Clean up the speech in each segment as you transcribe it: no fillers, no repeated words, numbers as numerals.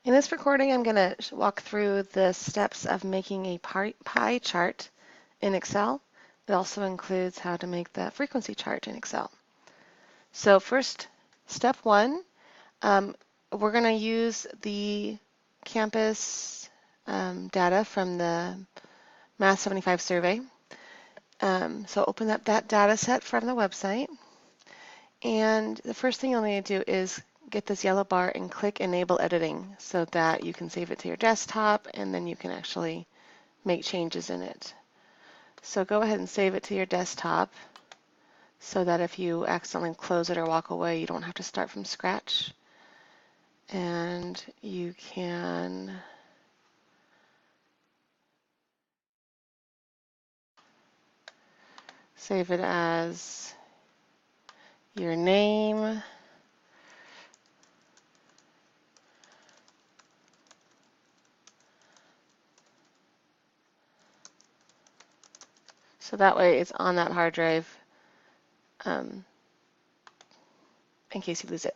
In this recording, I'm going to walk through the steps of making a pie chart in Excel. It also includes how to make the frequency chart in Excel. So first, step one, we're going to use the campus data from the Math 75 survey. So open up that data set from the website. And the first thing you'll need to do is get this yellow bar and click Enable Editing so that you can save it to your desktop and then you can actually make changes in it. So go ahead and save it to your desktop so that if you accidentally close it or walk away, you don't have to start from scratch. And you can save it as your name, so that way it's on that hard drive in case you lose it.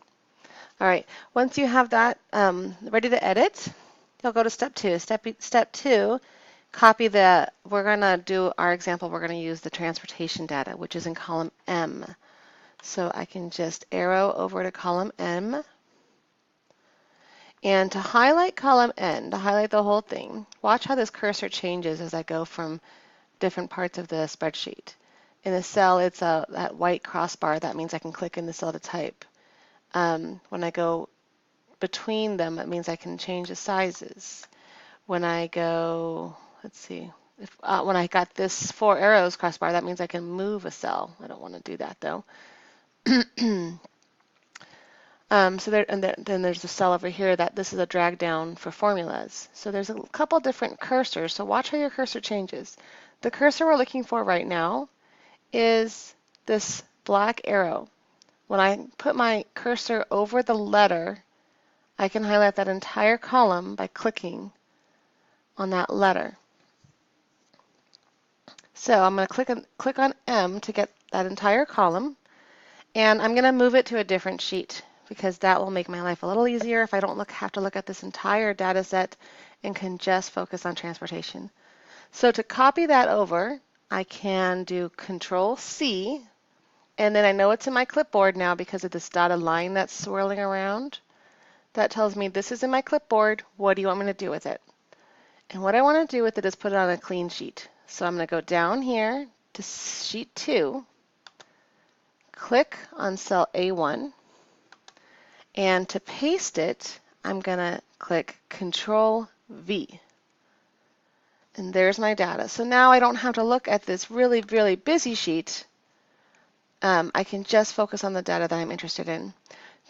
All right, once you have that ready to edit, you'll go to step two. Step two, copy we're going to do our example, we're going to use the transportation data, which is in column M. So I can just arrow over to column M. And to highlight column N, to highlight the whole thing, watch how this cursor changes as I go from different parts of the spreadsheet. In the cell, it's that white crossbar. That means I can click in the cell to type. When I go between them, it means I can change the sizes. When I go, let's see, when I got this 4 arrows crossbar, that means I can move a cell. I don't want to do that though. Then there's a cell over here that this is a drag down for formulas. So there's a couple different cursors. So watch how your cursor changes. The cursor we're looking for right now is this black arrow. When I put my cursor over the letter, I can highlight that entire column by clicking on that letter. So I'm going to click on M to get that entire column, and I'm going to move it to a different sheet because that will make my life a little easier if I don't have to look at this entire data set and can just focus on transportation. So to copy that over, I can do Control C, and then I know it's in my clipboard now because of this dotted line that's swirling around. That tells me this is in my clipboard. What do you want me to do with it? And what I want to do with it is put it on a clean sheet. So I'm going to go down here to sheet 2, click on cell A1, and to paste it, I'm going to click Control V. And there's my data. So now I don't have to look at this really, really busy sheet. I can just focus on the data that I'm interested in.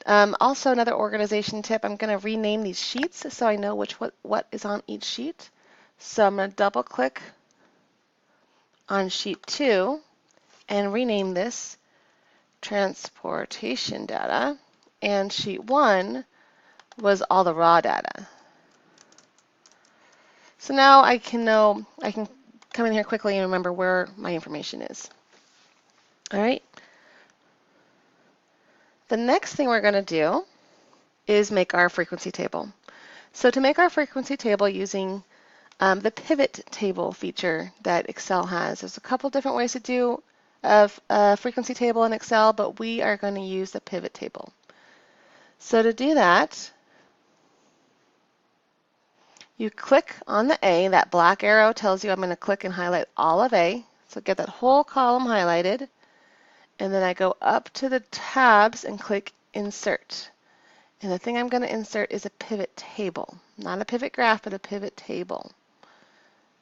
Also, another organization tip, I'm going to rename these sheets so I know what is on each sheet. So I'm going to double click on sheet 2 and rename this transportation data, and sheet 1 was all the raw data. So now I can come in here quickly and remember where my information is. All right. The next thing we're going to do is make our frequency table. So to make our frequency table using the pivot table feature that Excel has, there's a couple different ways to do a frequency table in Excel, but we are going to use the pivot table. So to do that, you click on the A. That black arrow tells you I'm going to click and highlight all of A. So get that whole column highlighted. And then I go up to the tabs and click Insert. And the thing I'm going to insert is a pivot table. Not a pivot graph, but a pivot table.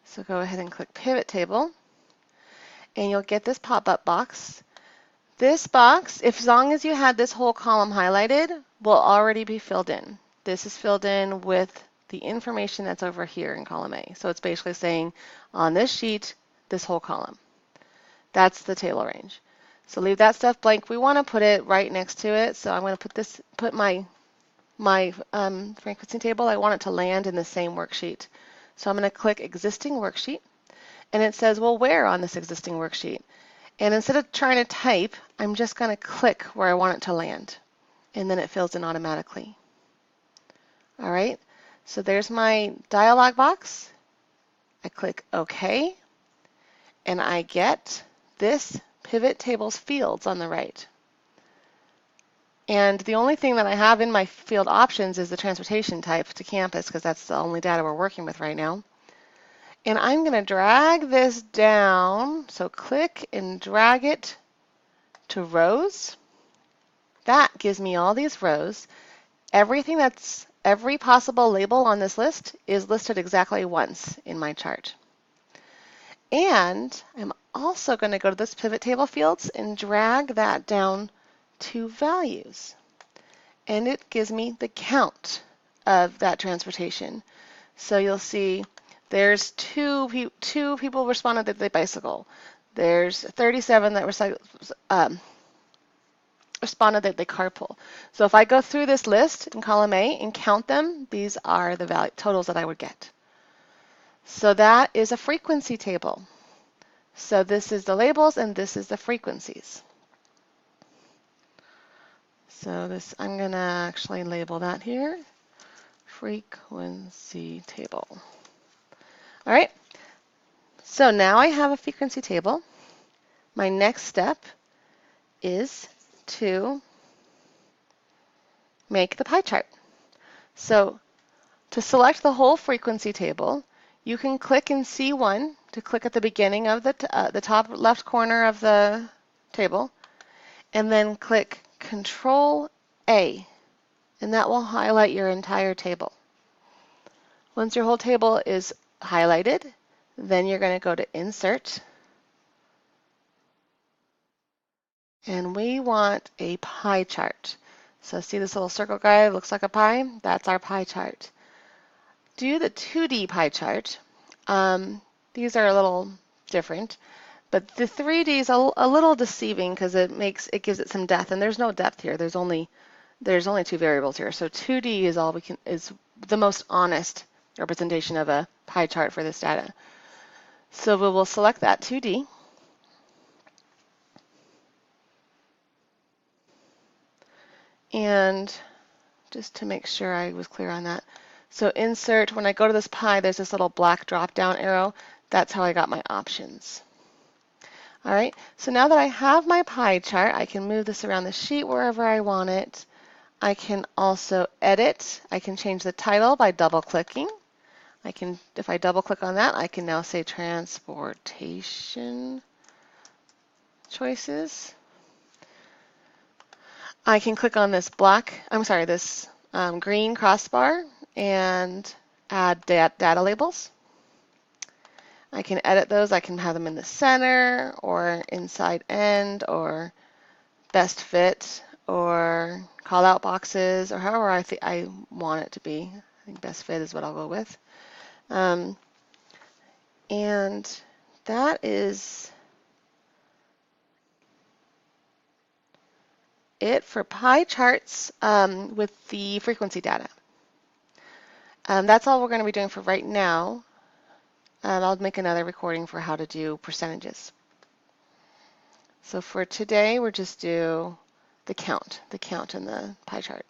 So go ahead and click Pivot Table. And you'll get this pop-up box. This box, as long as you had this whole column highlighted, will already be filled in. This is filled in with the information that's over here in column A. So it's basically saying on this sheet, this whole column. That's the table range. So leave that stuff blank. We want to put it right next to it. So I'm going to put my frequency table. I want it to land in the same worksheet. So I'm going to click Existing Worksheet. And it says, well, where on this existing worksheet? And instead of trying to type, I'm just going to click where I want it to land. And then it fills in automatically. All right. So there's my dialog box. I click OK, and I get this pivot tables fields on the right. And the only thing that I have in my field options is the transportation type to campus, because that's the only data we're working with right now. And I'm going to drag this down. So click and drag it to rows. That gives me all these rows. Every possible label on this list is listed exactly once in my chart. And I'm also going to go to this pivot table fields and drag that down to values. And it gives me the count of that transportation. So you'll see there's two people responded that they bicycle. There's 37 that responded that they carpool. So if I go through this list in column A and count them, these are the totals that I would get. So that is a frequency table. So this is the labels and this is the frequencies. So this, I'm going to actually label that here, frequency table. All right, so now I have a frequency table. My next step is to make the pie chart. So to select the whole frequency table, you can click in C1 to click at the beginning of the top left corner of the table, and then click Control A, and that will highlight your entire table. Once your whole table is highlighted, then you're going to go to Insert, and we want a pie chart. So see this little circle guy, looks like a pie? That's our pie chart. Do the 2D pie chart. These are a little different, but the 3D is a little deceiving because it gives it some depth, and there's no depth here. There's only 2 variables here. So 2D is the most honest representation of a pie chart for this data. So we will select that 2D. And just to make sure I was clear on that. So insert, when I go to this pie, there's this little black drop-down arrow. That's how I got my options. All right, so now that I have my pie chart, I can move this around the sheet wherever I want it. I can also edit. I can change the title by double-clicking. If I double-click on that, I can now say transportation choices. I can click on this green crossbar and add data labels. I can edit those. I can have them in the center or inside end or best fit or call out boxes or however I want it to be. I think best fit is what I'll go with. And that is it for pie charts with the frequency data. That's all we're going to be doing for right now. I'll make another recording for how to do percentages. So for today, we'll just do the count in the pie chart.